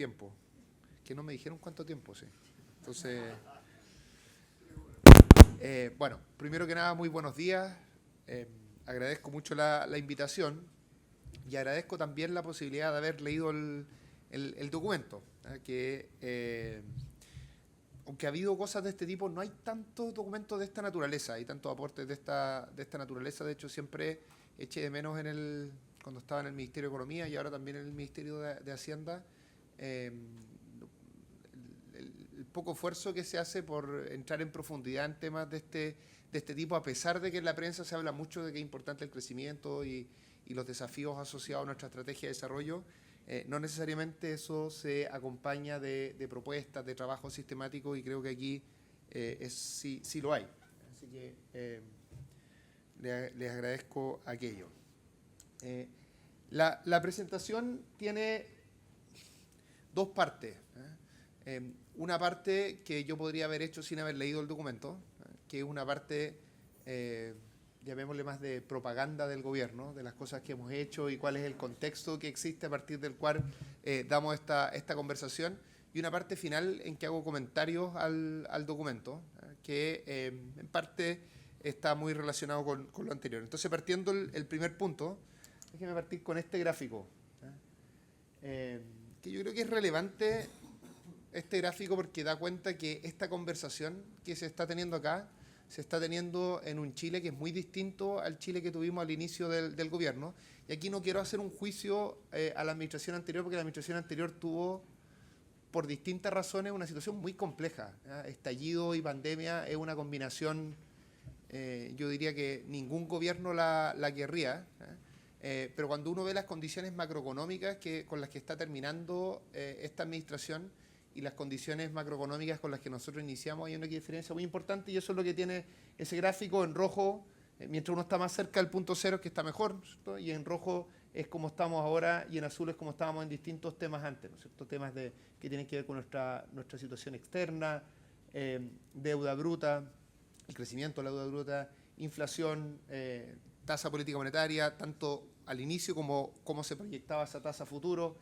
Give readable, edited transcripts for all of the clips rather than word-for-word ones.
tiempo. Que no me dijeron cuánto tiempo, sí. Entonces, bueno, primero que nada, muy buenos días. Agradezco mucho la invitación y agradezco también la posibilidad de haber leído el documento, que aunque ha habido cosas de este tipo, no hay tantos documentos de esta naturaleza, hay tantos aportes de esta naturaleza. De hecho, siempre eché de menos cuando estaba en el Ministerio de Economía y ahora también en el Ministerio de Hacienda, el poco esfuerzo que se hace por entrar en profundidad en temas de este tipo, a pesar de que en la prensa se habla mucho de que es importante el crecimiento y los desafíos asociados a nuestra estrategia de desarrollo. No necesariamente eso se acompaña de propuestas, de trabajo sistemático, y creo que aquí sí lo hay. Así que les agradezco aquello. La presentación tiene dos partes. Una parte que yo podría haber hecho sin haber leído el documento, que es una parte, llamémosle más de propaganda del gobierno, de las cosas que hemos hecho y cuál es el contexto que existe a partir del cual damos esta conversación, y una parte final en que hago comentarios al documento, que en parte está muy relacionado con lo anterior. Entonces, partiendo el primer punto, déjeme partir con este gráfico, que yo creo que es relevante este gráfico porque da cuenta que esta conversación que se está teniendo acá se está teniendo en un Chile que es muy distinto al Chile que tuvimos al inicio del gobierno. Y aquí no quiero hacer un juicio a la administración anterior, porque la administración anterior tuvo, por distintas razones, una situación muy compleja. Estallido y pandemia es una combinación, yo diría que ningún gobierno la querría. Pero cuando uno ve las condiciones macroeconómicas con las que está terminando esta administración y las condiciones macroeconómicas con las que nosotros iniciamos, hay una diferencia muy importante, y eso es lo que tiene ese gráfico. En rojo, mientras uno está más cerca del punto cero, es que está mejor, ¿no es cierto? Y en rojo es como estamos ahora, y en azul es como estábamos en distintos temas antes, ¿no es cierto? Temas que tienen que ver con nuestra situación externa, deuda bruta, el crecimiento de la deuda bruta, inflación, tasa política monetaria, tanto al inicio como cómo se proyectaba esa tasa futuro,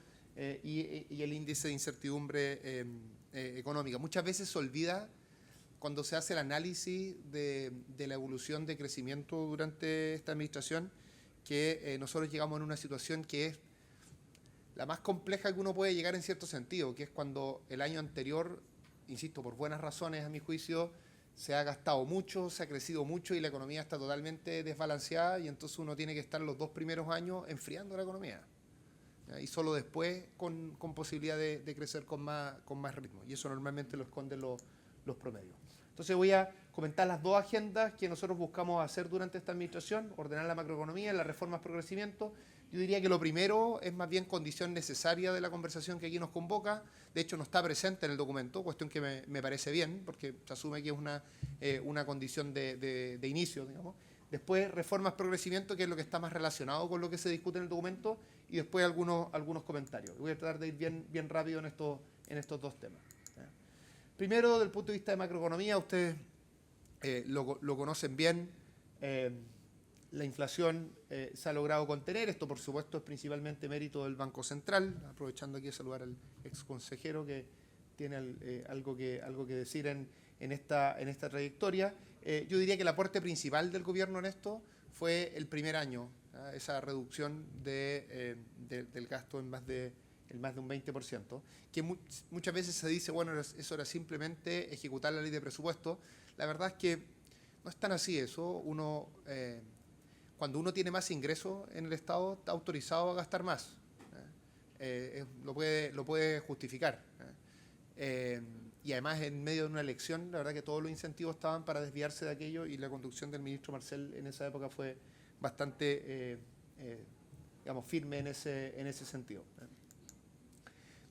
y el índice de incertidumbre económica. Muchas veces se olvida, cuando se hace el análisis de la evolución de crecimiento durante esta administración, que nosotros llegamos en una situación que es la más compleja que uno puede llegar en cierto sentido, que es cuando el año anterior, insisto, por buenas razones a mi juicio, se ha gastado mucho, se ha crecido mucho y la economía está totalmente desbalanceada, y entonces uno tiene que estar los 2 primeros años enfriando la economía. Y solo después con posibilidad de crecer con más ritmo. Y eso normalmente lo esconden los promedios. Entonces voy a comentar las dos agendas que nosotros buscamos hacer durante esta administración: ordenar la macroeconomía y las reformas por crecimiento. Yo diría que lo primero es más bien condición necesaria de la conversación que aquí nos convoca. De hecho, no está presente en el documento, cuestión que me parece bien, porque se asume que es una condición de inicio, digamos. Después, reformas por crecimiento, que es lo que está más relacionado con lo que se discute en el documento, y después algunos comentarios. Voy a tratar de ir bien rápido en estos dos temas. Primero, desde el punto de vista de macroeconomía, ustedes lo conocen bien. La inflación se ha logrado contener. Esto, por supuesto, es principalmente mérito del Banco Central. Aprovechando aquí a saludar al ex consejero que tiene algo que decir en esta trayectoria. Yo diría que el aporte principal del gobierno en esto fue el primer año, esa reducción del gasto en más de un 20%, que muchas veces se dice, bueno, eso era simplemente ejecutar la ley de presupuesto. La verdad es que no es tan así eso. Cuando uno tiene más ingresos en el Estado, está autorizado a gastar más. Lo puede justificar. Y además, en medio de una elección, la verdad que todos los incentivos estaban para desviarse de aquello, y la conducción del ministro Marcel en esa época fue bastante firme en ese sentido.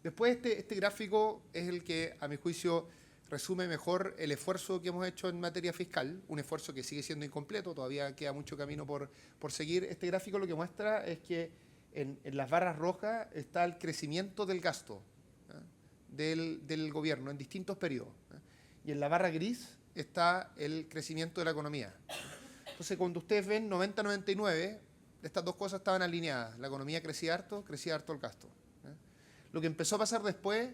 Después, este gráfico es el que, a mi juicio, resume mejor el esfuerzo que hemos hecho en materia fiscal, un esfuerzo que sigue siendo incompleto, todavía queda mucho camino por seguir. Este gráfico lo que muestra es que en las barras rojas está el crecimiento del gasto del gobierno en distintos periodos, y en la barra gris está el crecimiento de la economía. Entonces, cuando ustedes ven 90-99, estas dos cosas estaban alineadas. La economía crecía harto el gasto. Lo que empezó a pasar después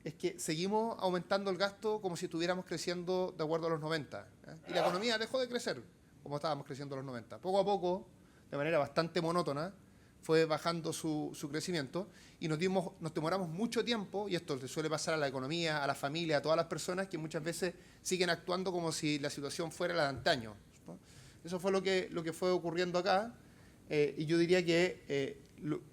es que seguimos aumentando el gasto como si estuviéramos creciendo de acuerdo a los 90. Y la economía dejó de crecer como estábamos creciendo a los 90. Poco a poco, de manera bastante monótona, fue bajando su crecimiento y nos demoramos mucho tiempo, y esto le suele pasar a la economía, a la familia, a todas las personas que muchas veces siguen actuando como si la situación fuera la de antaño, ¿no? Eso fue lo que fue ocurriendo acá, y yo diría que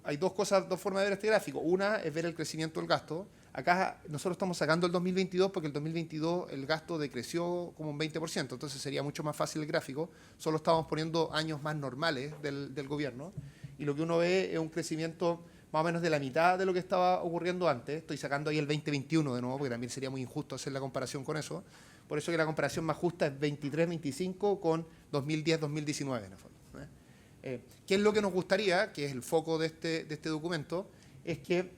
hay dos formas de ver este gráfico. Una es ver el crecimiento del gasto. Acá nosotros estamos sacando el 2022 porque el 2022 el gasto decreció como un 20%, entonces sería mucho más fácil el gráfico. Solo estamos poniendo años más normales del gobierno, y lo que uno ve es un crecimiento más o menos de la mitad de lo que estaba ocurriendo antes. Estoy sacando ahí el 2021 de nuevo, porque también sería muy injusto hacer la comparación con eso. Por eso que la comparación más justa es 23-25 con 2010-2019 en el fondo. ¿Qué es lo que nos gustaría, que es el foco de este documento? Es que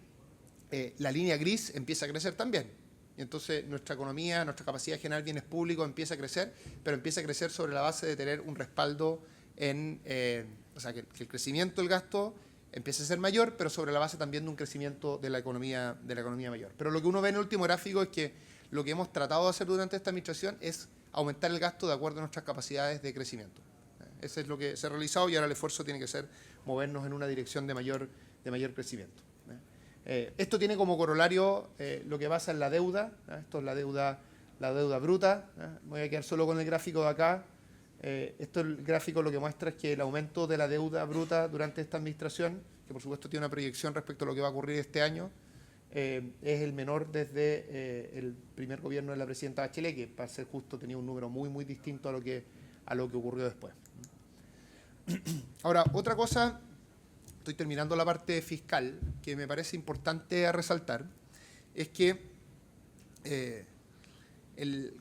la línea gris empieza a crecer también. Y entonces nuestra economía, nuestra capacidad de generar bienes públicos empieza a crecer, pero empieza a crecer sobre la base de tener un respaldo o sea, que el crecimiento del gasto empieza a ser mayor, pero sobre la base también de un crecimiento de la economía mayor. Pero lo que uno ve en el último gráfico es que lo que hemos tratado de hacer durante esta administración es aumentar el gasto de acuerdo a nuestras capacidades de crecimiento. Eso es lo que se ha realizado, y ahora el esfuerzo tiene que ser movernos en una dirección de mayor crecimiento. Esto tiene como corolario lo que pasa en la deuda. Esto es la deuda bruta. Me voy a quedar solo con el gráfico de acá. Esto, el gráfico, lo que muestra es que el aumento de la deuda bruta durante esta administración, que por supuesto tiene una proyección respecto a lo que va a ocurrir este año, es el menor desde el primer gobierno de la presidenta Bachelet, que, para ser justo, tenía un número muy distinto a lo que ocurrió después. Ahora, otra cosa, estoy terminando la parte fiscal, que me parece importante a resaltar, es que,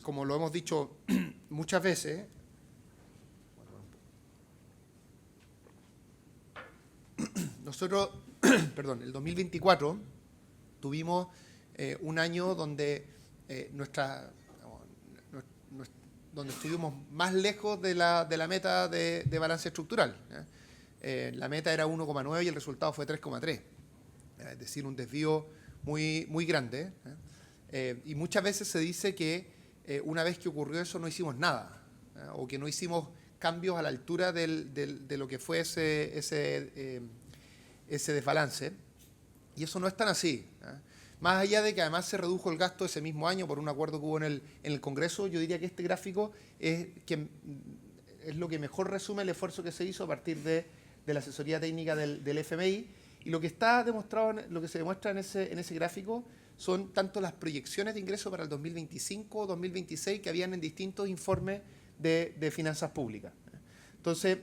como lo hemos dicho muchas veces, nosotros, el 2024 tuvimos un año donde donde estuvimos más lejos de la meta de balance estructural. La meta era 1,9 y el resultado fue 3,3. Es decir, un desvío muy grande. Y muchas veces se dice que una vez que ocurrió eso no hicimos nada, o que no hicimos cambios a la altura de lo que fue ese desbalance. Y eso no es tan así. Más allá de que además se redujo el gasto ese mismo año por un acuerdo que hubo en el Congreso, yo diría que este gráfico es lo que mejor resume el esfuerzo que se hizo a partir de la asesoría técnica del FMI. Y lo que está demostrado, lo que se demuestra en ese gráfico, son tanto las proyecciones de ingresos para el 2025 o 2026 que habían en distintos informes de finanzas públicas. Entonces,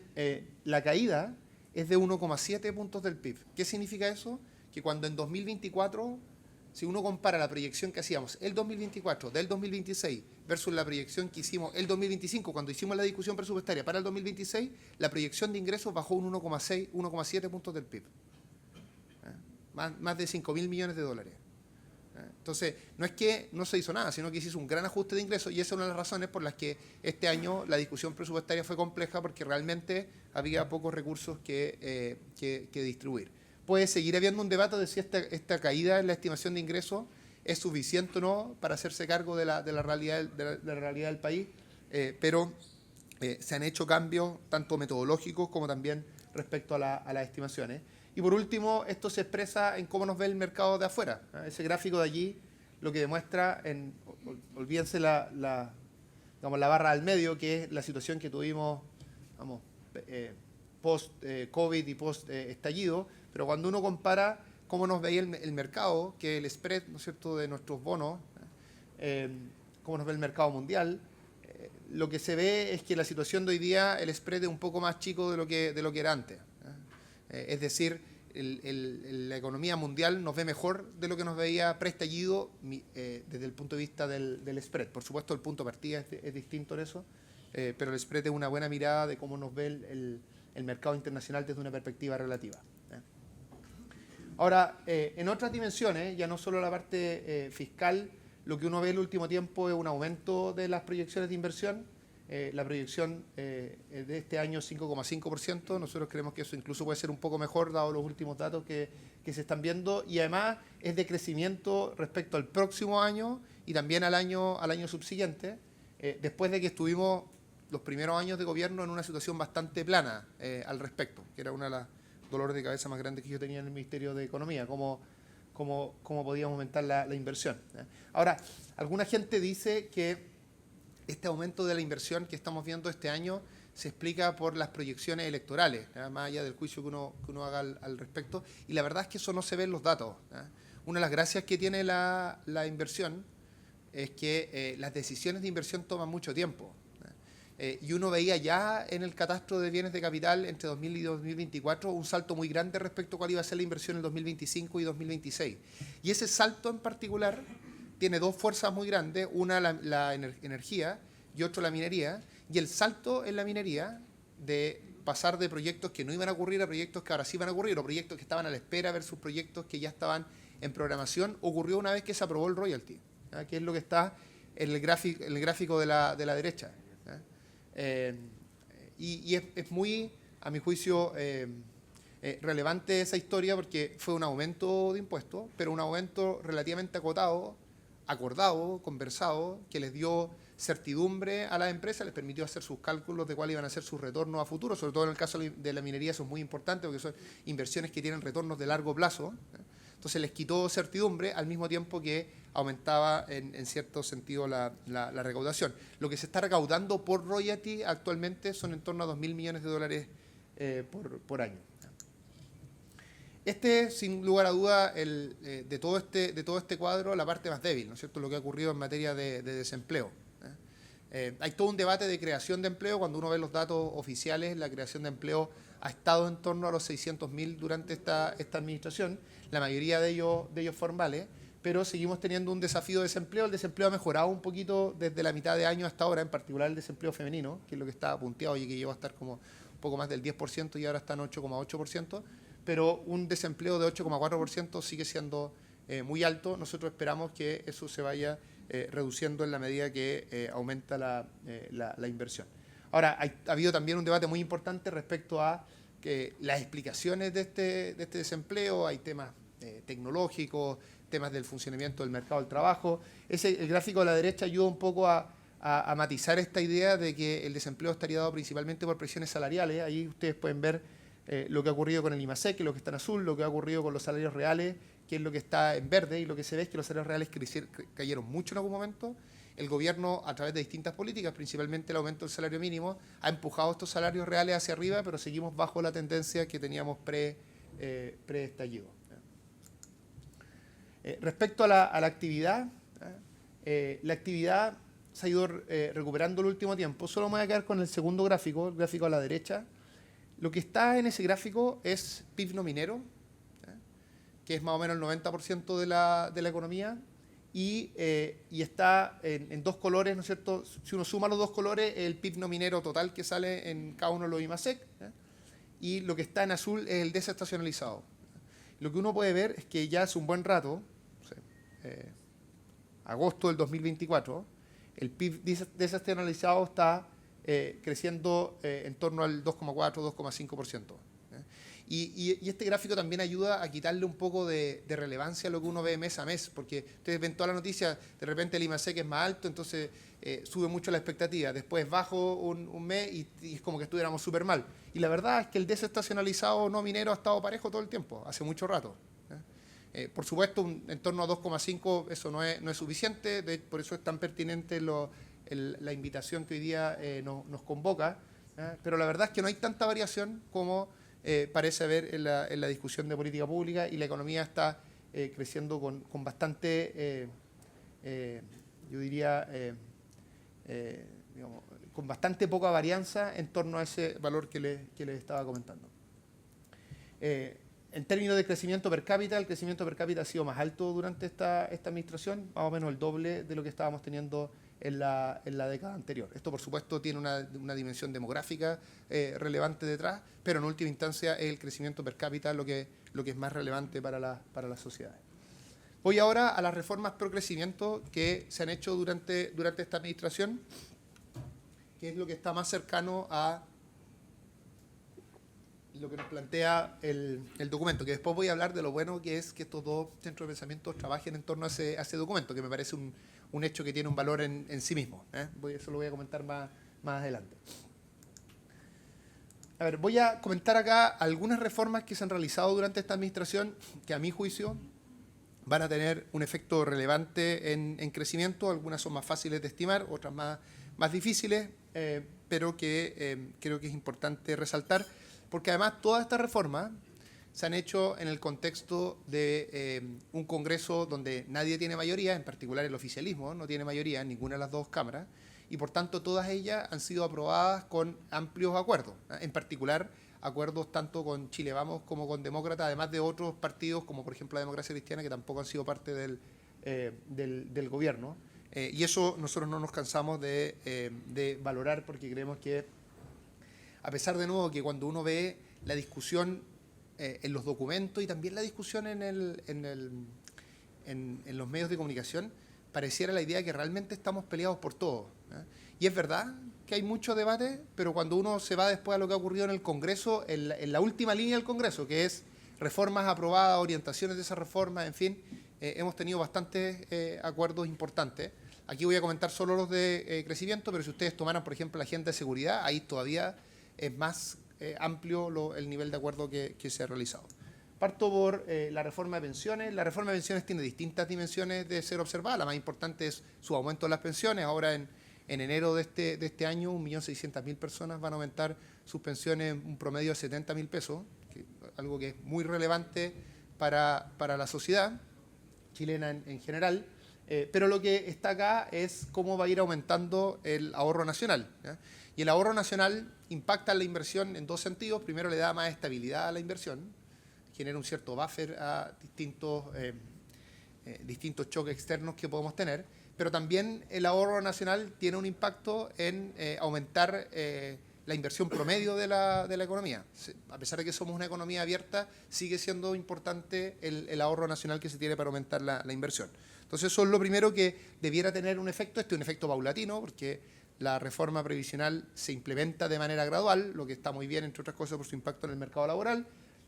la caída es de 1,7 puntos del PIB. ¿Qué significa eso? Que cuando en 2024, si uno compara la proyección que hacíamos el 2024 del 2026 versus la proyección que hicimos el 2025, cuando hicimos la discusión presupuestaria para el 2026, la proyección de ingresos bajó un 1,7 puntos del PIB. Más de 5.000 millones de dólares. Entonces, no es que no se hizo nada, sino que se hizo un gran ajuste de ingresos, y esa es una de las razones por las que este año la discusión presupuestaria fue compleja, porque realmente había pocos recursos que distribuir. Puede seguir habiendo un debate de si esta caída en la estimación de ingresos es suficiente o no para hacerse cargo de la realidad del país, pero se han hecho cambios tanto metodológicos como también respecto a las estimaciones. Y por último, esto se expresa en cómo nos ve el mercado de afuera. Ese gráfico de allí lo que demuestra, olvídense la barra al medio, que es la situación que tuvimos post-COVID y post-estallido, pero cuando uno compara cómo nos veía el mercado, que el spread, ¿no es cierto?, de nuestros bonos, cómo nos ve el mercado mundial, lo que se ve es que la situación de hoy día, el spread es un poco más chico de lo que era antes. Es decir, la economía mundial nos ve mejor de lo que nos veía pre-estallido desde el punto de vista del spread. Por supuesto, el punto de partida es distinto en eso, pero el spread es una buena mirada de cómo nos ve el mercado internacional desde una perspectiva relativa. Ahora, en otras dimensiones, ya no solo la parte fiscal, lo que uno ve en el último tiempo es un aumento de las proyecciones de inversión. la proyección de este año 5,5%. Nosotros creemos que eso incluso puede ser un poco mejor, dado los últimos datos que se están viendo, y además es de crecimiento respecto al próximo año y también al año subsiguiente, después de que estuvimos los primeros años de gobierno en una situación bastante plana al respecto, que era uno de los dolores de cabeza más grandes que yo tenía en el Ministerio de Economía, cómo podíamos aumentar la inversión. Ahora, alguna gente dice que este aumento de la inversión que estamos viendo este año se explica por las proyecciones electorales, más allá del juicio que uno haga al respecto, y la verdad es que eso no se ve en los datos. Una de las gracias que tiene la inversión es que las decisiones de inversión toman mucho tiempo. Y uno veía ya en el catastro de bienes de capital entre 2000 y 2024 un salto muy grande respecto a cuál iba a ser la inversión en 2025 y 2026. Y ese salto en particular tiene dos fuerzas muy grandes, una la energía y otro la minería, y el salto en la minería de pasar de proyectos que no iban a ocurrir a proyectos que ahora sí van a ocurrir, o proyectos que estaban a la espera versus proyectos que ya estaban en programación, ocurrió una vez que se aprobó el royalty, que es lo que está en el gráfico de la derecha. Y es muy, a mi juicio, relevante esa historia porque fue un aumento de impuestos, pero un aumento relativamente acordado, conversado, que les dio certidumbre a las empresas, les permitió hacer sus cálculos de cuáles iban a ser sus retornos a futuro, sobre todo en el caso de la minería eso es muy importante porque son inversiones que tienen retornos de largo plazo. Entonces les quitó certidumbre al mismo tiempo que aumentaba en cierto sentido la recaudación. Lo que se está recaudando por royalty actualmente son en torno a 2.000 millones de dólares por año. Sin lugar a duda, de todo este cuadro, la parte más débil, ¿no es cierto?, lo que ha ocurrido en materia de desempleo. Hay todo un debate de creación de empleo. Cuando uno ve los datos oficiales, la creación de empleo ha estado en torno a los 600.000 durante esta administración, la mayoría de ellos formales, pero seguimos teniendo un desafío de desempleo. El desempleo ha mejorado un poquito desde la mitad de año hasta ahora, en particular el desempleo femenino, que es lo que está punteado y que llegó a estar como un poco más del 10% y ahora está en 8,8%, pero un desempleo de 8,4% sigue siendo muy alto. Nosotros esperamos que eso se vaya reduciendo en la medida que aumenta la inversión. Ahora, ha habido también un debate muy importante respecto a que las explicaciones de este desempleo. Hay temas tecnológicos, temas del funcionamiento del mercado del trabajo. El gráfico de la derecha ayuda un poco a matizar esta idea de que el desempleo estaría dado principalmente por presiones salariales. Ahí ustedes pueden ver lo que ha ocurrido con el IMASEC, que es lo que está en azul, lo que ha ocurrido con los salarios reales, que es lo que está en verde, y lo que se ve es que los salarios reales cayeron mucho en algún momento. El gobierno, a través de distintas políticas, principalmente el aumento del salario mínimo, ha empujado estos salarios reales hacia arriba, pero seguimos bajo la tendencia que teníamos pre-estallido. Respecto a la actividad, la actividad se ha ido recuperando el último tiempo. Solo me voy a quedar con el segundo gráfico, el gráfico a la derecha. Lo que está en ese gráfico es PIB no minero, que es más o menos el 90% de la economía, y está en dos colores, ¿no es cierto? Si uno suma los dos colores, el PIB no minero total que sale en cada uno de los IMASEC, y lo que está en azul es el desestacionalizado. Lo que uno puede ver es que ya hace un buen rato, agosto del 2024, el PIB desestacionalizado está creciendo en torno al 2,4, 2,5%. Y este gráfico también ayuda a quitarle un poco de relevancia a lo que uno ve mes a mes, porque ustedes ven toda la noticia, de repente el IMASEC es más alto, entonces sube mucho la expectativa, después bajo un mes y es como que estuviéramos súper mal. Y la verdad es que el desestacionalizado no minero ha estado parejo todo el tiempo, hace mucho rato. Por supuesto, en torno a 2,5 eso no es suficiente, por eso es tan pertinente la invitación que hoy día nos convoca, pero la verdad es que no hay tanta variación como parece haber en la discusión de política pública, y la economía está creciendo con bastante, yo diría, digamos, con bastante poca varianza en torno a ese valor que les estaba comentando. En términos de crecimiento per cápita, el crecimiento per cápita ha sido más alto durante esta administración, más o menos el doble de lo que estábamos teniendo en la década anterior. Esto, por supuesto, tiene una dimensión demográfica relevante detrás, pero en última instancia es el crecimiento per cápita lo que es más relevante para las sociedades. Voy ahora a las reformas pro crecimiento que se han hecho durante esta administración. que es lo que está más cercano a lo que nos plantea el documento, que después voy a hablar de lo bueno que es que estos dos centros de pensamiento trabajen en torno a ese documento, que me parece un hecho que tiene un valor en sí mismo. Eso lo voy a comentar más adelante. A ver, voy a comentar acá algunas reformas que se han realizado durante esta administración que a mi juicio van a tener un efecto relevante en crecimiento. Algunas son más fáciles de estimar, otras más difíciles, pero que creo que es importante resaltar, porque además todas estas reformas se han hecho en el contexto de un Congreso donde nadie tiene mayoría, en particular el oficialismo no tiene mayoría en ninguna de las dos cámaras, y por tanto todas ellas han sido aprobadas con amplios acuerdos, en particular acuerdos tanto con Chile Vamos como con Demócrata, además de otros partidos como por ejemplo la Democracia Cristiana, que tampoco han sido parte del gobierno. Y eso nosotros no nos cansamos de valorar, porque creemos que, a pesar de nuevo que cuando uno ve la discusión en los documentos y también la discusión en los medios de comunicación, pareciera la idea que realmente estamos peleados por todo. Y es verdad que hay mucho debate, pero cuando uno se va después a lo que ha ocurrido en el Congreso, en la última línea del Congreso, que es reformas aprobadas, orientaciones de esas reformas, en fin, hemos tenido bastantes acuerdos importantes. Aquí voy a comentar solo los de crecimiento, pero si ustedes tomaran, por ejemplo, la agenda de seguridad, ahí todavía es más amplio el nivel de acuerdo que se ha realizado. Parto por la reforma de pensiones. La reforma de pensiones tiene distintas dimensiones de ser observada. La más importante es su aumento de las pensiones. Ahora en enero de este año, 1.600.000 personas van a aumentar sus pensiones en un promedio de 70.000 pesos, algo que es muy relevante para la sociedad chilena en general. Pero lo que está acá es cómo va a ir aumentando el ahorro nacional, ¿ya? Y el ahorro nacional impacta en la inversión en dos sentidos. Primero, le da más estabilidad a la inversión, genera un cierto buffer a distintos choques externos que podemos tener, pero también el ahorro nacional tiene un impacto en aumentar la inversión promedio de la economía. A pesar de que somos una economía abierta, sigue siendo importante el ahorro nacional que se tiene para aumentar la inversión. Entonces eso es lo primero que debiera tener un efecto. Este es un efecto paulatino, porque la reforma previsional se implementa de manera gradual, lo que está muy bien, entre otras cosas, por su impacto en el mercado laboral,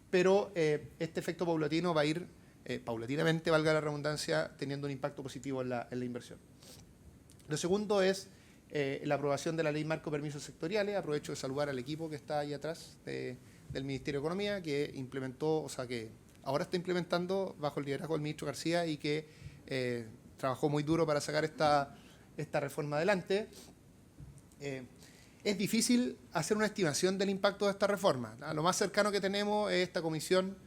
pero este efecto paulatino va a ir paulatinamente, valga la redundancia, teniendo un impacto positivo en la inversión. Lo segundo es la aprobación de la Ley Marco de Permisos Sectoriales. Aprovecho de saludar al equipo que está ahí atrás del Ministerio de Economía, que implementó, o sea, que ahora está implementando bajo el liderazgo del ministro García y que trabajó muy duro para sacar esta reforma adelante. Es difícil hacer una estimación del impacto de esta reforma. Lo más cercano que tenemos es esta comisión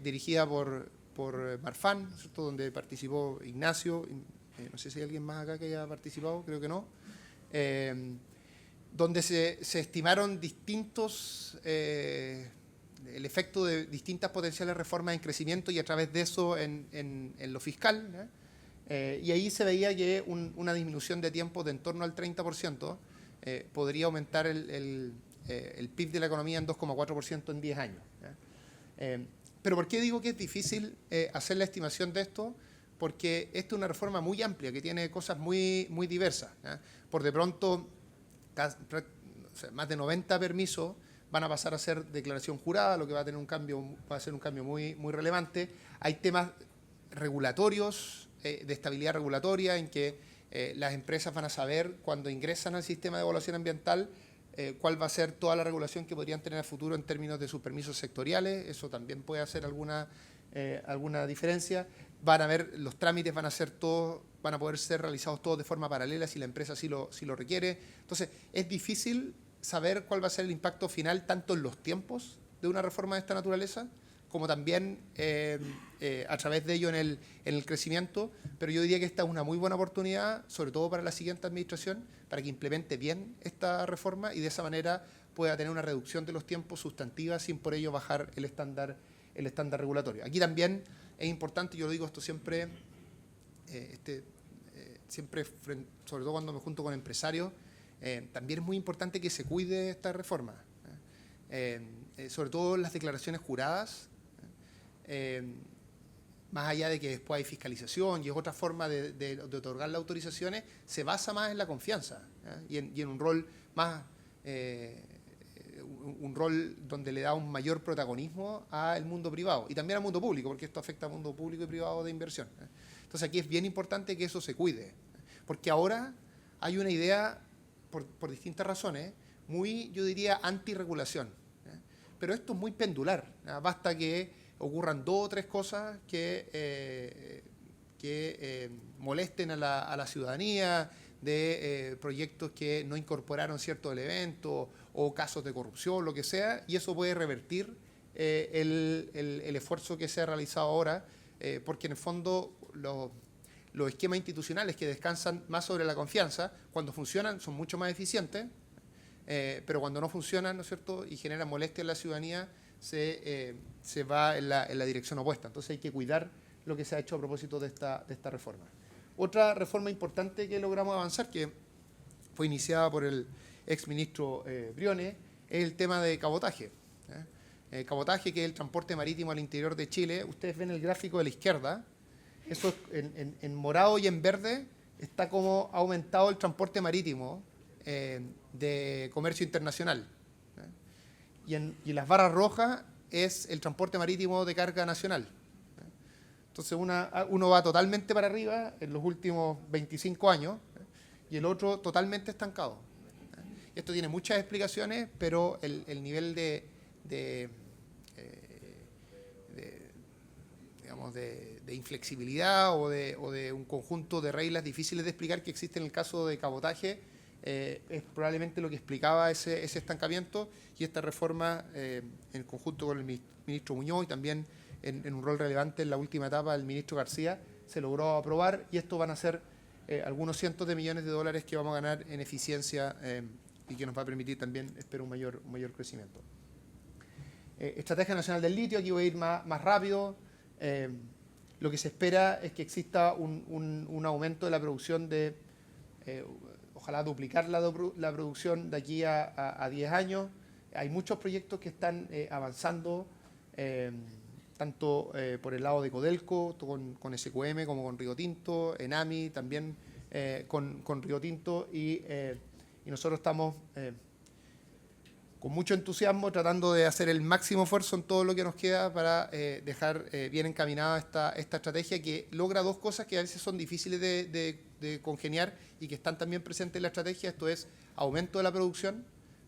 dirigida por Marfan, ¿cierto?, donde participó Ignacio, no sé si hay alguien más acá que haya participado, creo que no, donde se estimaron el efecto de distintas potenciales reformas en crecimiento y a través de eso en lo fiscal, y ahí se veía que una disminución de tiempo de en torno al 30% podría aumentar el PIB de la economía en 2,4% en 10 años. Pero ¿por qué digo que es difícil hacer la estimación de esto? Porque esta es una reforma muy amplia que tiene cosas muy diversas. Por de pronto, más de 90 permisos van a pasar a ser declaración jurada, lo que va a ser un cambio muy relevante. Hay temas regulatorios, de estabilidad regulatoria, en que las empresas van a saber cuando ingresan al sistema de evaluación ambiental cuál va a ser toda la regulación que podrían tener a futuro en términos de sus permisos sectoriales. Eso también puede hacer alguna diferencia. Los trámites van a poder ser realizados todos de forma paralela si la empresa sí lo requiere. Entonces, es difícil saber cuál va a ser el impacto final, tanto en los tiempos de una reforma de esta naturaleza, como también a través de ello en el crecimiento, pero yo diría que esta es una muy buena oportunidad, sobre todo para la siguiente administración, para que implemente bien esta reforma y de esa manera pueda tener una reducción de los tiempos sustantiva sin por ello bajar el estándar regulatorio. Aquí también es importante, yo lo digo esto siempre, sobre todo cuando me junto con empresarios, también es muy importante que se cuide esta reforma, sobre todo las declaraciones juradas. más allá de que después hay fiscalización y es otra forma de otorgar las autorizaciones, se basa más en la confianza, y en un rol más, un rol donde le da un mayor protagonismo al mundo privado y también al mundo público, porque esto afecta al mundo público y privado de inversión. Entonces aquí es bien importante que eso se cuide, porque ahora hay una idea, por distintas razones, muy, yo diría, antirregulación. Pero esto es muy pendular. Basta que ocurran 2 o 3 cosas que molesten a la ciudadanía, de proyectos que no incorporaron ciertos elementos o casos de corrupción, lo que sea, y eso puede revertir el esfuerzo que se ha realizado ahora, porque en el fondo los esquemas institucionales que descansan más sobre la confianza, cuando funcionan son mucho más eficientes, pero cuando no funcionan, ¿no es cierto?, y generan molestia en la ciudadanía, se va en la dirección opuesta. Entonces hay que cuidar lo que se ha hecho a propósito de esta reforma. Otra reforma importante que logramos avanzar, que fue iniciada por el exministro Briones, es el tema de cabotaje. Cabotaje, que es el transporte marítimo al interior de Chile. Ustedes ven el gráfico de la izquierda. Eso en morado y en verde está como ha aumentado el transporte marítimo de comercio internacional. Y las barras rojas es el transporte marítimo de carga nacional. Entonces uno va totalmente para arriba en los últimos 25 años y el otro totalmente estancado. Esto tiene muchas explicaciones, pero el nivel digamos, de inflexibilidad o de un conjunto de reglas difíciles de explicar que existe en el caso de cabotaje es probablemente lo que explicaba ese estancamiento, y esta reforma, en conjunto con el ministro Muñoz y también en un rol relevante en la última etapa del ministro García, se logró aprobar, y esto van a ser algunos cientos de millones de dólares que vamos a ganar en eficiencia y que nos va a permitir también, espero, un mayor crecimiento. Estrategia Nacional del Litio, aquí voy a ir más rápido. Lo que se espera es que exista un aumento de la producción ojalá duplicar la producción de aquí a 10 años. Hay muchos proyectos que están avanzando, tanto por el lado de Codelco, con SQM, como con Río Tinto, Enami también con Río Tinto, y nosotros estamos con mucho entusiasmo tratando de hacer el máximo esfuerzo en todo lo que nos queda para dejar bien encaminada esta estrategia, que logra 2 cosas que a veces son difíciles de congeniar y que están también presentes en la estrategia. Esto es aumento de la producción,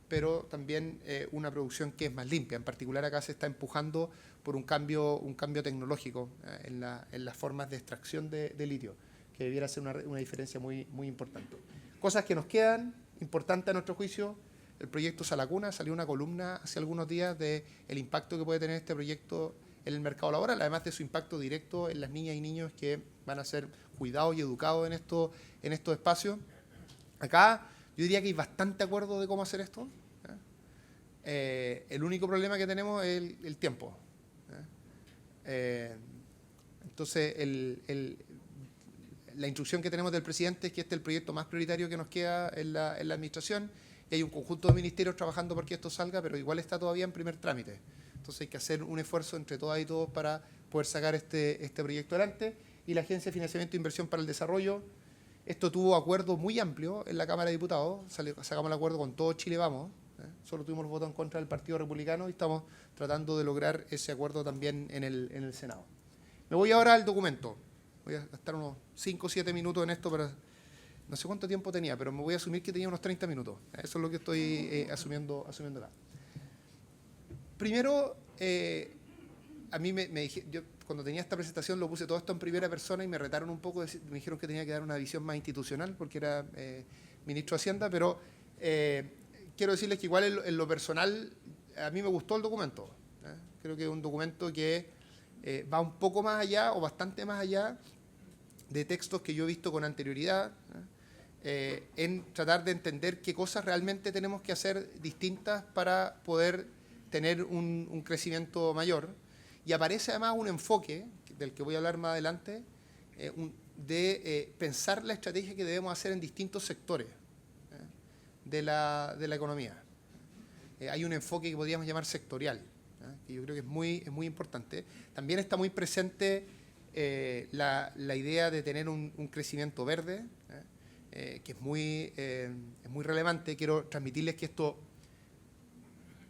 pero también una producción que es más limpia. En particular acá se está empujando por un cambio tecnológico en las formas de extracción de litio, que debiera ser una diferencia muy, muy importante. Cosas que nos quedan, importantes a nuestro juicio: el proyecto Salacuna. Salió una columna hace algunos días del impacto que puede tener este proyecto en el mercado laboral, además de su impacto directo en las niñas y niños que van a ser cuidados y educados en estos espacios. Acá yo diría que hay bastante acuerdo de cómo hacer esto. El único problema que tenemos es el tiempo. Entonces, la instrucción que tenemos del presidente es que este es el proyecto más prioritario que nos queda en la administración, y hay un conjunto de ministerios trabajando por que esto salga, pero igual está todavía en primer trámite. Entonces hay que hacer un esfuerzo entre todas y todos para poder sacar este proyecto adelante. Y la Agencia de Financiamiento e Inversión para el Desarrollo, esto tuvo acuerdo muy amplio en la Cámara de Diputados, sacamos el acuerdo con todo Chile Vamos, solo tuvimos los votos en contra del Partido Republicano, y estamos tratando de lograr ese acuerdo también en el Senado. Me voy ahora al documento. Voy a gastar unos 5 o 7 minutos en esto, para no sé cuánto tiempo tenía, pero me voy a asumir que tenía unos 30 minutos. Eso es lo que estoy asumiendo acá. Primero, a mí me dije, yo cuando tenía esta presentación lo puse todo esto en primera persona y me retaron un poco, me dijeron que tenía que dar una visión más institucional porque era ministro de Hacienda, pero quiero decirles que igual en lo personal a mí me gustó el documento. Creo que es un documento que va un poco más allá o bastante más allá de textos que yo he visto con anterioridad, en tratar de entender qué cosas realmente tenemos que hacer distintas para poder tener un crecimiento mayor. Y aparece además un enfoque, del que voy a hablar más adelante, de pensar la estrategia que debemos hacer en distintos sectores de la economía. Hay un enfoque que podríamos llamar sectorial, que yo creo que es muy importante. También está muy presente la idea de tener un crecimiento verde, que es muy relevante. Quiero transmitirles que esto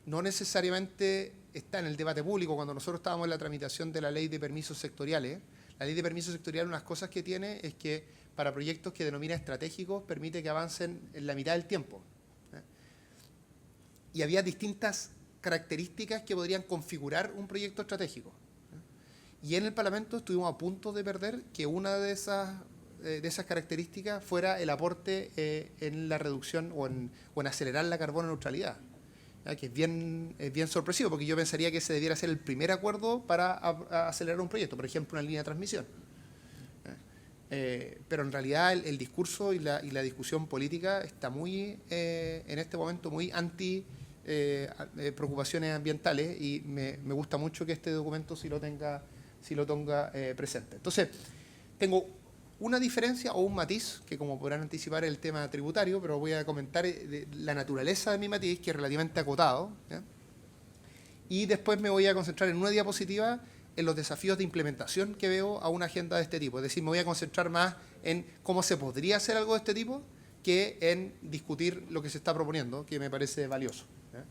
no necesariamente está en el debate público. Cuando nosotros estábamos en la tramitación de la ley de permisos sectoriales, la ley de permisos sectoriales, unas cosas que tiene es que para proyectos que denomina estratégicos permite que avancen en la mitad del tiempo. Y había distintas características que podrían configurar un proyecto estratégico. Y en el Parlamento estuvimos a punto de perder que una de esas características fuera el aporte en la reducción o en acelerar la carbono neutralidad. Que es bien sorpresivo, porque yo pensaría que ese debiera ser el primer acuerdo para acelerar un proyecto, por ejemplo, una línea de transmisión. Pero en realidad el discurso y la discusión política está muy, en este momento, muy anti preocupaciones ambientales, y me gusta mucho que este documento sí lo tenga presente. Entonces, tengo una diferencia o un matiz, que como podrán anticipar es el tema tributario, pero voy a comentar la naturaleza de mi matiz, que es relativamente acotado, ¿ya? Y después me voy a concentrar en una diapositiva en los desafíos de implementación que veo a una agenda de este tipo. Es decir, me voy a concentrar más en cómo se podría hacer algo de este tipo que en discutir lo que se está proponiendo, que me parece valioso, ¿ya?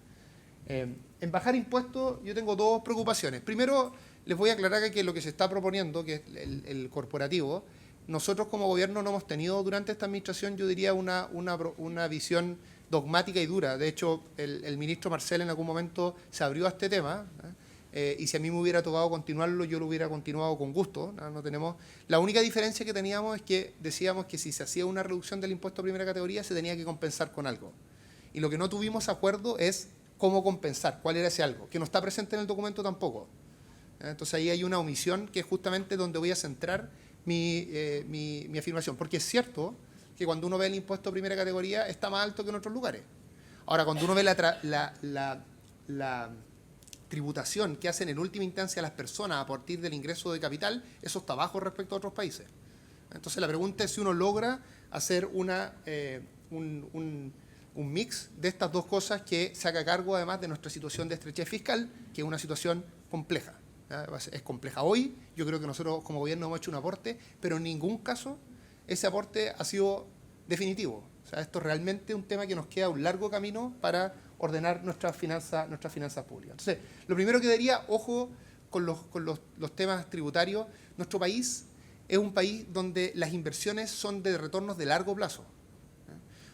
En bajar impuestos yo tengo dos preocupaciones. Primero, les voy a aclarar que lo que se está proponiendo, que es el corporativo, nosotros como gobierno no hemos tenido durante esta administración, yo diría, una visión dogmática y dura. De hecho, el ministro Marcel en algún momento se abrió a este tema, y si a mí me hubiera tocado continuarlo, yo lo hubiera continuado con gusto. No tenemos. La única diferencia que teníamos es que decíamos que si se hacía una reducción del impuesto a primera categoría, se tenía que compensar con algo. Y lo que no tuvimos acuerdo es cómo compensar, cuál era ese algo, que no está presente en el documento tampoco. Entonces ahí hay una omisión que es justamente donde voy a centrar mi afirmación, porque es cierto que cuando uno ve el impuesto a primera categoría está más alto que en otros lugares. Ahora, cuando uno ve la tributación que hacen en última instancia las personas a partir del ingreso de capital, eso está bajo respecto a otros países. Entonces la pregunta es si uno logra hacer un mix de estas dos cosas que se haga cargo además de nuestra situación de estrechez fiscal, que es una situación compleja. Es compleja hoy. Yo creo que nosotros como gobierno hemos hecho un aporte, pero en ningún caso ese aporte ha sido definitivo. O sea, esto es realmente un tema que nos queda un largo camino para ordenar nuestras finanzas públicas. Entonces, lo primero que diría, ojo con los temas tributarios. Nuestro país es un país donde las inversiones son de retornos de largo plazo.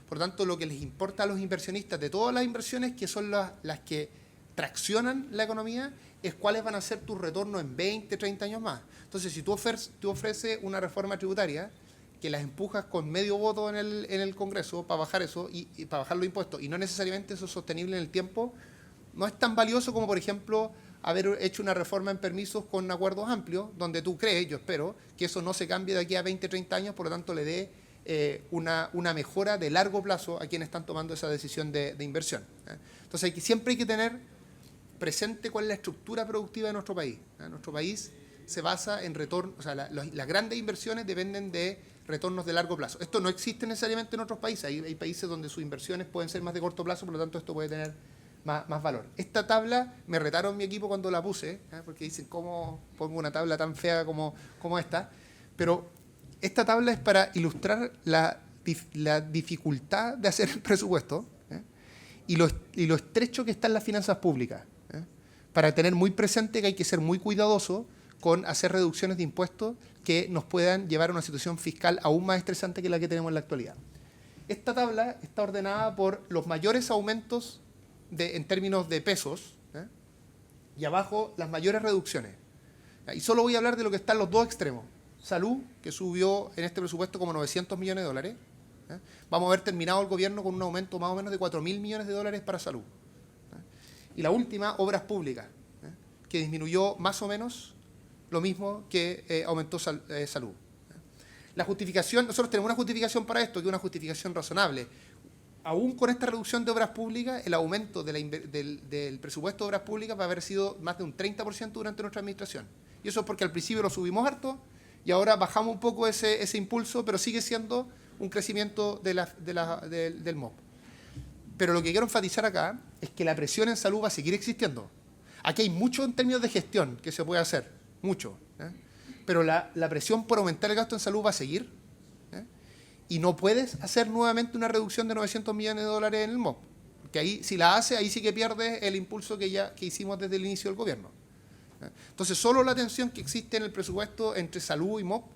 Por tanto, lo que les importa a los inversionistas de todas las inversiones, que son las que traccionan la economía, es cuáles van a ser tus retornos en 20, 30 años más. Entonces, si tú ofreces una reforma tributaria que las empujas con medio voto en el Congreso para bajar eso y para bajar los impuestos, y no necesariamente eso es sostenible en el tiempo, no es tan valioso como, por ejemplo, haber hecho una reforma en permisos con acuerdos amplios, donde tú crees, yo espero, que eso no se cambie de aquí a 20, 30 años, por lo tanto le dé una mejora de largo plazo a quienes están tomando esa decisión de inversión. Entonces, siempre hay que tener presente cuál es la estructura productiva de nuestro país. Nuestro país se basa en retorno, o sea, las grandes inversiones dependen de retornos de largo plazo. Esto no existe necesariamente en otros países. Hay países donde sus inversiones pueden ser más de corto plazo, por lo tanto esto puede tener más valor. Esta tabla, me retaron mi equipo cuando la puse, porque dicen, ¿cómo pongo una tabla tan fea como esta? Pero esta tabla es para ilustrar la dificultad de hacer el presupuesto, y lo estrecho que están las finanzas públicas, para tener muy presente que hay que ser muy cuidadoso con hacer reducciones de impuestos que nos puedan llevar a una situación fiscal aún más estresante que la que tenemos en la actualidad. Esta tabla está ordenada por los mayores aumentos en términos de pesos, y abajo las mayores reducciones. Y solo voy a hablar de lo que está en los dos extremos. Salud, que subió en este presupuesto como 900 millones de dólares. Vamos a haber terminado el gobierno con un aumento más o menos de 4.000 millones de dólares para salud. Y la última, obras públicas, que disminuyó más o menos lo mismo que aumentó salud. La justificación, nosotros tenemos una justificación para esto, que es una justificación razonable. Aún con esta reducción de obras públicas, el aumento del presupuesto de obras públicas va a haber sido más de un 30% durante nuestra administración. Y eso es porque al principio lo subimos harto y ahora bajamos un poco ese impulso, pero sigue siendo un crecimiento del MOP. Pero lo que quiero enfatizar acá es que la presión en salud va a seguir existiendo. Aquí hay mucho en términos de gestión que se puede hacer, mucho. pero la presión por aumentar el gasto en salud va a seguir. Y no puedes hacer nuevamente una reducción de 900 millones de dólares en el MOP. Porque ahí, si la hace, ahí sí que pierdes el impulso que hicimos desde el inicio del gobierno. Entonces, solo la tensión que existe en el presupuesto entre salud y MOP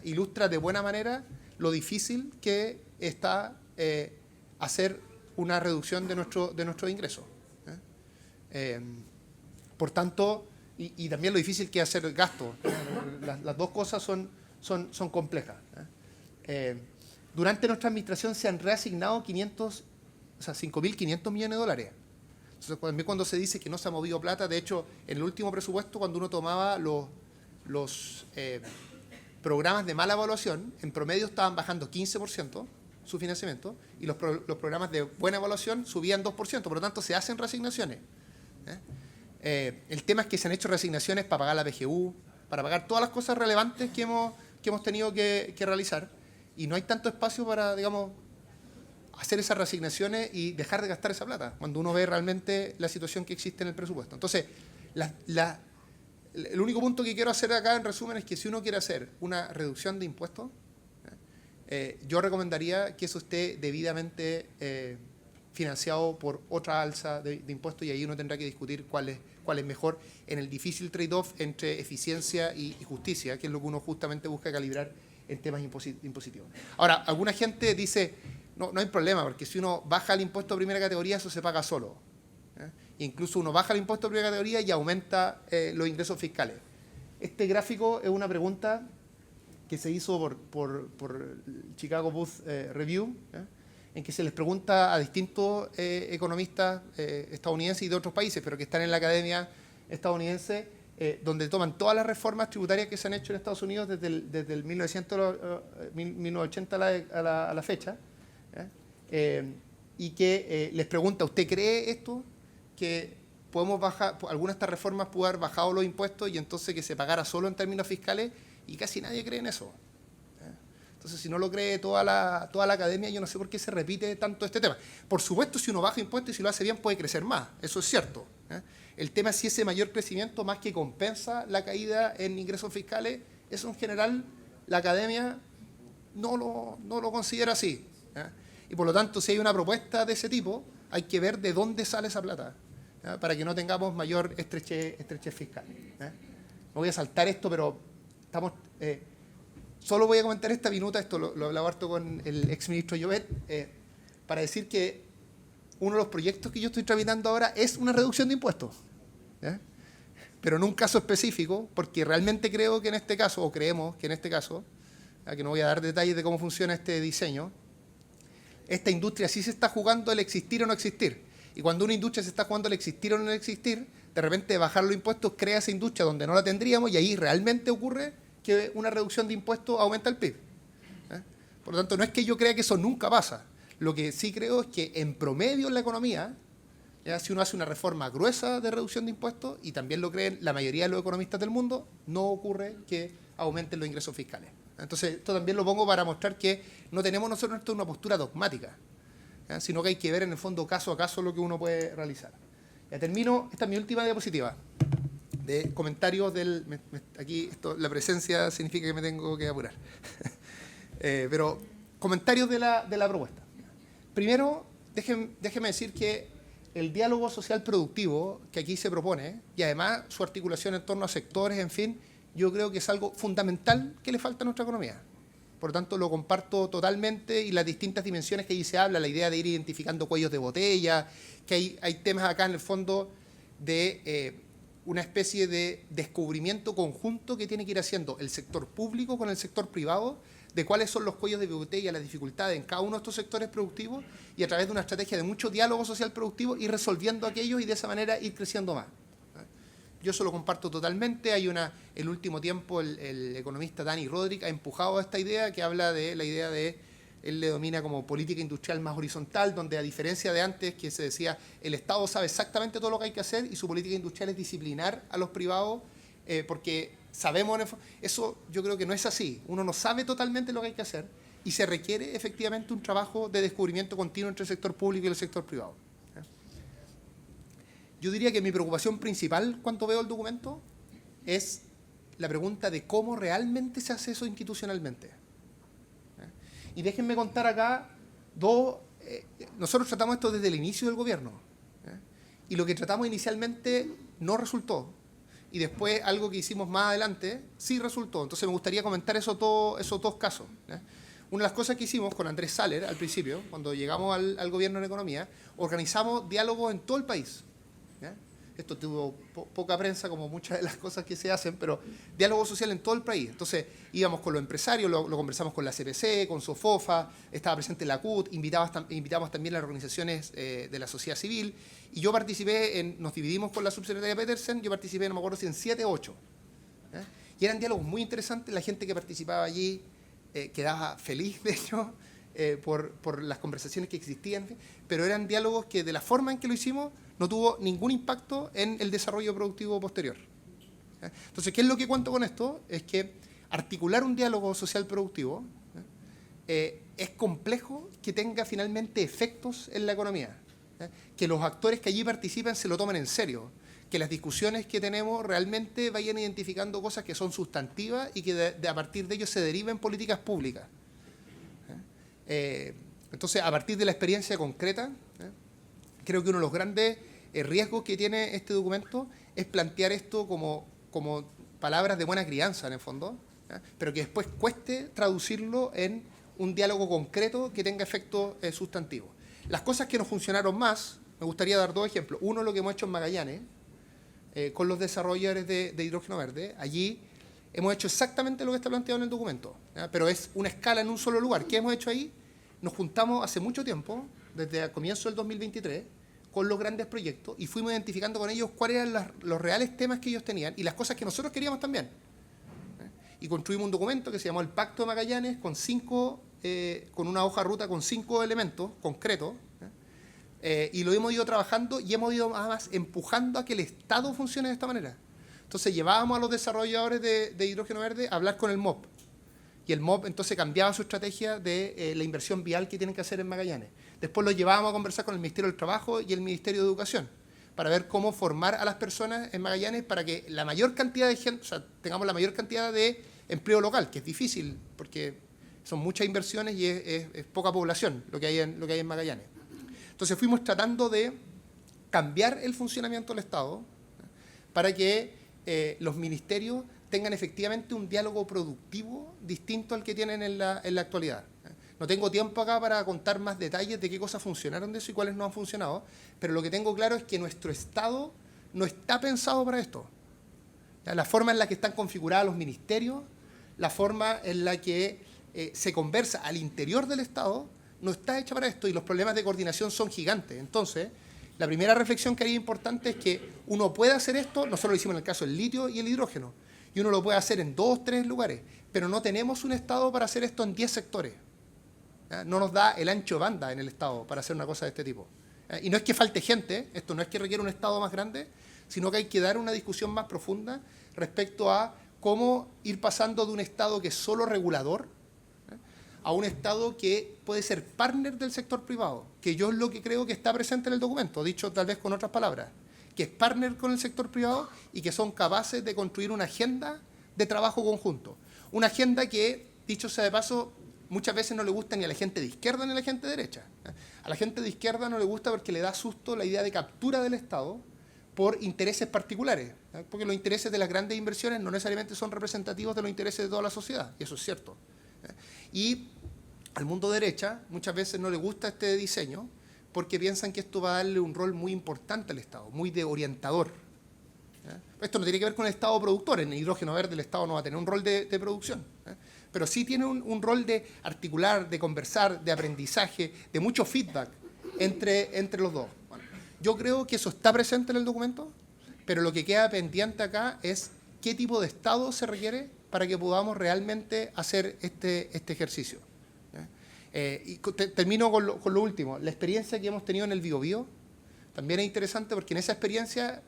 ilustra de buena manera lo difícil que está hacer una reducción de nuestros ingresos. Por tanto, y también lo difícil que es hacer el gasto. Las dos cosas son complejas. Durante nuestra administración se han reasignado 5.500 millones de dólares. Entonces, también cuando se dice que no se ha movido plata, de hecho, en el último presupuesto, cuando uno tomaba los programas de mala evaluación, en promedio estaban bajando 15% su financiamiento, y los programas de buena evaluación subían 2%, por lo tanto se hacen reasignaciones. El tema es que se han hecho reasignaciones para pagar la PGU, para pagar todas las cosas relevantes que hemos tenido que realizar, y no hay tanto espacio para, digamos, hacer esas reasignaciones y dejar de gastar esa plata, cuando uno ve realmente la situación que existe en el presupuesto. Entonces, el único punto que quiero hacer acá en resumen es que si uno quiere hacer una reducción de impuestos, yo recomendaría que eso esté debidamente financiado por otra alza de impuestos, y ahí uno tendrá que discutir cuál es mejor en el difícil trade-off entre eficiencia y justicia, que es lo que uno justamente busca calibrar en temas impositivos. Ahora, alguna gente dice, no hay problema, porque si uno baja el impuesto de primera categoría, eso se paga solo. Incluso uno baja el impuesto de primera categoría y aumenta los ingresos fiscales. Este gráfico es una pregunta que se hizo por Chicago Booth Review, en que se les pregunta a distintos economistas estadounidenses y de otros países, pero que están en la academia estadounidense, donde toman todas las reformas tributarias que se han hecho en Estados Unidos desde el 1980 a la fecha, y que les pregunta, ¿usted cree esto? Que podemos bajar, algunas de estas reformas pudo haber bajado los impuestos y entonces que se pagara solo en términos fiscales, y casi nadie cree en eso. Entonces, si no lo cree toda la academia, yo no sé por qué se repite tanto este tema. Por supuesto, si uno baja impuestos y si lo hace bien, puede crecer más, eso es cierto. El tema es si ese mayor crecimiento más que compensa la caída en ingresos fiscales, eso en general la academia no lo considera así. Y por lo tanto, si hay una propuesta de ese tipo, hay que ver de dónde sale esa plata, para que no tengamos mayor estrechez fiscal. No voy a saltar esto, pero estamos... solo voy a comentar esta minuta, esto lo hablaba harto con el exministro Llobet, para decir que uno de los proyectos que yo estoy tramitando ahora es una reducción de impuestos. Pero en un caso específico, porque realmente creo que en este caso, o creemos que en este caso, que no voy a dar detalles de cómo funciona este diseño, esta industria sí se está jugando el existir o no existir. Y cuando una industria se está jugando el existir o no existir, de repente bajar los impuestos crea esa industria donde no la tendríamos, y ahí realmente ocurre que una reducción de impuestos aumenta el PIB. Por lo tanto, no es que yo crea que eso nunca pasa. Lo que sí creo es que en promedio en la economía, si uno hace una reforma gruesa de reducción de impuestos, y también lo creen la mayoría de los economistas del mundo, no ocurre que aumenten los ingresos fiscales. Entonces, esto también lo pongo para mostrar que no tenemos nosotros una postura dogmática, sino que hay que ver en el fondo caso a caso lo que uno puede realizar. Ya termino, esta es mi última diapositiva, de comentarios aquí la presencia significa que me tengo que apurar. Pero comentarios de la propuesta. Primero, déjeme decir que el diálogo social productivo que aquí se propone, y además su articulación en torno a sectores, en fin, yo creo que es algo fundamental que le falta a nuestra economía. Por lo tanto, lo comparto totalmente, y las distintas dimensiones que allí se habla, la idea de ir identificando cuellos de botella, que hay temas acá en el fondo de una especie de descubrimiento conjunto que tiene que ir haciendo el sector público con el sector privado, de cuáles son los cuellos de botella, las dificultades en cada uno de estos sectores productivos, y a través de una estrategia de mucho diálogo social productivo ir resolviendo aquellos y de esa manera ir creciendo más. Yo eso lo comparto totalmente. El último tiempo el economista Dani Rodrik ha empujado esta idea, que habla de la idea de, él le domina como política industrial más horizontal, donde a diferencia de antes que se decía el Estado sabe exactamente todo lo que hay que hacer y su política industrial es disciplinar a los privados, porque sabemos, eso yo creo que no es así. Uno no sabe totalmente lo que hay que hacer y se requiere efectivamente un trabajo de descubrimiento continuo entre el sector público y el sector privado. Yo diría que mi preocupación principal cuando veo el documento es la pregunta de cómo realmente se hace eso institucionalmente. Y déjenme contar acá nosotros tratamos esto desde el inicio del gobierno. Y lo que tratamos inicialmente no resultó. Y después algo que hicimos más adelante sí resultó. Entonces me gustaría comentar esos dos casos. Una de las cosas que hicimos con Andrés Saller al principio, cuando llegamos al gobierno en economía, organizamos diálogos en todo el país. Esto tuvo poca prensa, como muchas de las cosas que se hacen, pero diálogo social en todo el país. Entonces íbamos con los empresarios, lo conversamos con la CPC, con Sofofa, estaba presente la CUT, invitamos también a las organizaciones de la sociedad civil, y yo participé nos dividimos con la subsecretaria Petersen, yo participé, no me acuerdo si en 7 o 8. Y eran diálogos muy interesantes, la gente que participaba allí quedaba feliz de ello, por las conversaciones que existían, pero eran diálogos que de la forma en que lo hicimos no tuvo ningún impacto en el desarrollo productivo posterior. Entonces, ¿qué es lo que cuento con esto? Es que articular un diálogo social productivo es complejo que tenga finalmente efectos en la economía, que los actores que allí participan se lo tomen en serio, que las discusiones que tenemos realmente vayan identificando cosas que son sustantivas y que a partir de ello se deriven políticas públicas. Entonces, a partir de la experiencia concreta, creo que uno de los grandes riesgos que tiene este documento es plantear esto como palabras de buena crianza, en el fondo, pero que después cueste traducirlo en un diálogo concreto que tenga efectos sustantivos. Las cosas que nos funcionaron más, me gustaría dar 2 ejemplos. Uno, lo que hemos hecho en Magallanes, con los desarrolladores de hidrógeno verde. Allí hemos hecho exactamente lo que está planteado en el documento, pero es una escala en un solo lugar. ¿Qué hemos hecho ahí? Nos juntamos hace mucho tiempo, desde el comienzo del 2023, con los grandes proyectos y fuimos identificando con ellos cuáles eran los reales temas que ellos tenían y las cosas que nosotros queríamos también. Y construimos un documento que se llamó el Pacto de Magallanes con una hoja de ruta con 5 elementos concretos, y lo hemos ido trabajando y hemos ido además empujando a que el Estado funcione de esta manera. Entonces llevábamos a los desarrolladores de hidrógeno verde a hablar con el MOP. Y el MOP entonces cambiaba su estrategia de la inversión vial que tienen que hacer en Magallanes. Después lo llevábamos a conversar con el Ministerio del Trabajo y el Ministerio de Educación para ver cómo formar a las personas en Magallanes para que la mayor cantidad de gente, o sea, tengamos la mayor cantidad de empleo local, que es difícil porque son muchas inversiones y es poca población lo que hay en Magallanes. Entonces fuimos tratando de cambiar el funcionamiento del Estado para que los ministerios tengan efectivamente un diálogo productivo distinto al que tienen en la actualidad. No tengo tiempo acá para contar más detalles de qué cosas funcionaron de eso y cuáles no han funcionado, pero lo que tengo claro es que nuestro Estado no está pensado para esto. La forma en la que están configurados los ministerios, la forma en la que se conversa al interior del Estado, no está hecha para esto y los problemas de coordinación son gigantes. Entonces, la primera reflexión que haría importante es que uno puede hacer esto, nosotros lo hicimos en el caso del litio y el hidrógeno, y uno lo puede hacer en 2 o 3 lugares, pero no tenemos un Estado para hacer esto en 10 sectores. No nos da el ancho de banda en el Estado para hacer una cosa de este tipo. Y no es que falte gente, esto no es que requiera un Estado más grande, sino que hay que dar una discusión más profunda respecto a cómo ir pasando de un Estado que es solo regulador a un Estado que puede ser partner del sector privado, que yo es lo que creo que está presente en el documento, dicho tal vez con otras palabras, que es partner con el sector privado y que son capaces de construir una agenda de trabajo conjunto. Una agenda que, dicho sea de paso, muchas veces no le gusta ni a la gente de izquierda ni a la gente de derecha. A la gente de izquierda no le gusta porque le da susto la idea de captura del Estado por intereses particulares, porque los intereses de las grandes inversiones no necesariamente son representativos de los intereses de toda la sociedad, y eso es cierto. Y al mundo derecha muchas veces no le gusta este diseño porque piensan que esto va a darle un rol muy importante al Estado, muy de orientador. Esto no tiene que ver con el Estado productor, en el hidrógeno verde el Estado no va a tener un rol de producción, pero sí tiene un rol de articular, de conversar, de aprendizaje, de mucho feedback entre los dos. Bueno, yo creo que eso está presente en el documento, pero lo que queda pendiente acá es qué tipo de Estado se requiere para que podamos realmente hacer este ejercicio. Y termino con lo último. La experiencia que hemos tenido en el Biobío también es interesante porque en esa experiencia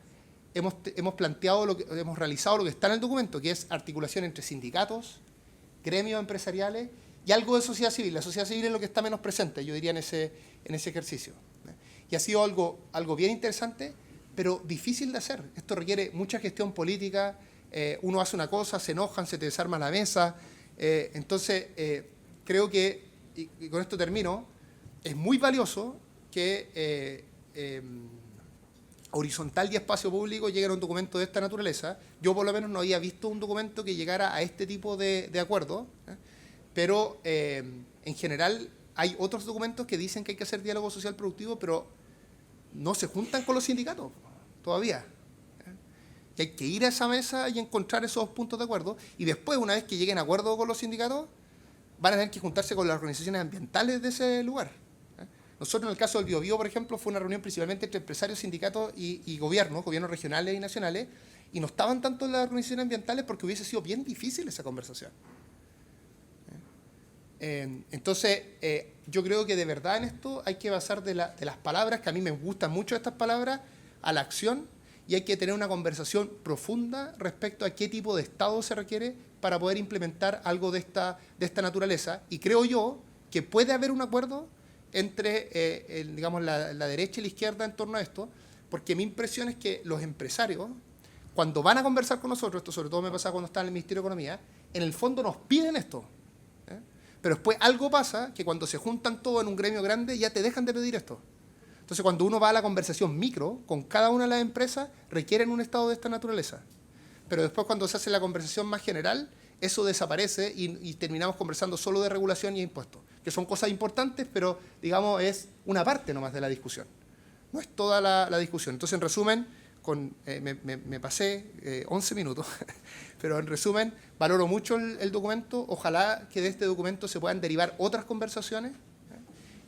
hemos planteado, hemos realizado lo que está en el documento, que es articulación entre sindicatos, gremios empresariales y algo de sociedad civil. La sociedad civil es lo que está menos presente, yo diría, en ese ejercicio. Y ha sido algo bien interesante, pero difícil de hacer. Esto requiere mucha gestión política, uno hace una cosa, se enojan, se te desarma la mesa. Entonces, creo que, y con esto termino, es muy valioso que Horizontal y Espacio Público lleguen a un documento de esta naturaleza. Yo por lo menos no había visto un documento que llegara a este tipo de acuerdo, pero en general hay otros documentos que dicen que hay que hacer diálogo social productivo, pero no se juntan con los sindicatos todavía. Y hay que ir a esa mesa y encontrar esos puntos de acuerdo, y después, una vez que lleguen a acuerdo con los sindicatos, van a tener que juntarse con las organizaciones ambientales de ese lugar. Nosotros, en el caso del Biobío, por ejemplo, fue una reunión principalmente entre empresarios, sindicatos y gobiernos regionales y nacionales, y no estaban tanto las organizaciones ambientales porque hubiese sido bien difícil esa conversación. Entonces, yo creo que de verdad en esto hay que basar de las palabras, que a mí me gustan mucho estas palabras, a la acción, y hay que tener una conversación profunda respecto a qué tipo de Estado se requiere para poder implementar algo de esta naturaleza. Y creo yo que puede haber un acuerdo entre digamos, la derecha y la izquierda en torno a esto, porque mi impresión es que los empresarios, cuando van a conversar con nosotros, esto sobre todo me pasa cuando estaba en el Ministerio de Economía, en el fondo nos piden esto. Pero después algo pasa, que cuando se juntan todos en un gremio grande, ya te dejan de pedir esto. Entonces, cuando uno va a la conversación micro, con cada una de las empresas, requieren un Estado de esta naturaleza. Pero después, cuando se hace la conversación más general, eso desaparece y terminamos conversando solo de regulación y impuestos, que son cosas importantes, pero, digamos, es una parte nomás de la discusión. No es toda la discusión. Entonces, en resumen, me pasé 11 minutos, pero en resumen, valoro mucho el documento. Ojalá que de este documento se puedan derivar otras conversaciones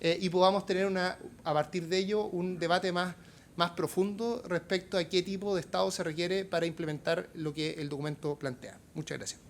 y podamos tener, a partir de ello, un debate más profundo respecto a qué tipo de Estado se requiere para implementar lo que el documento plantea. Muchas gracias.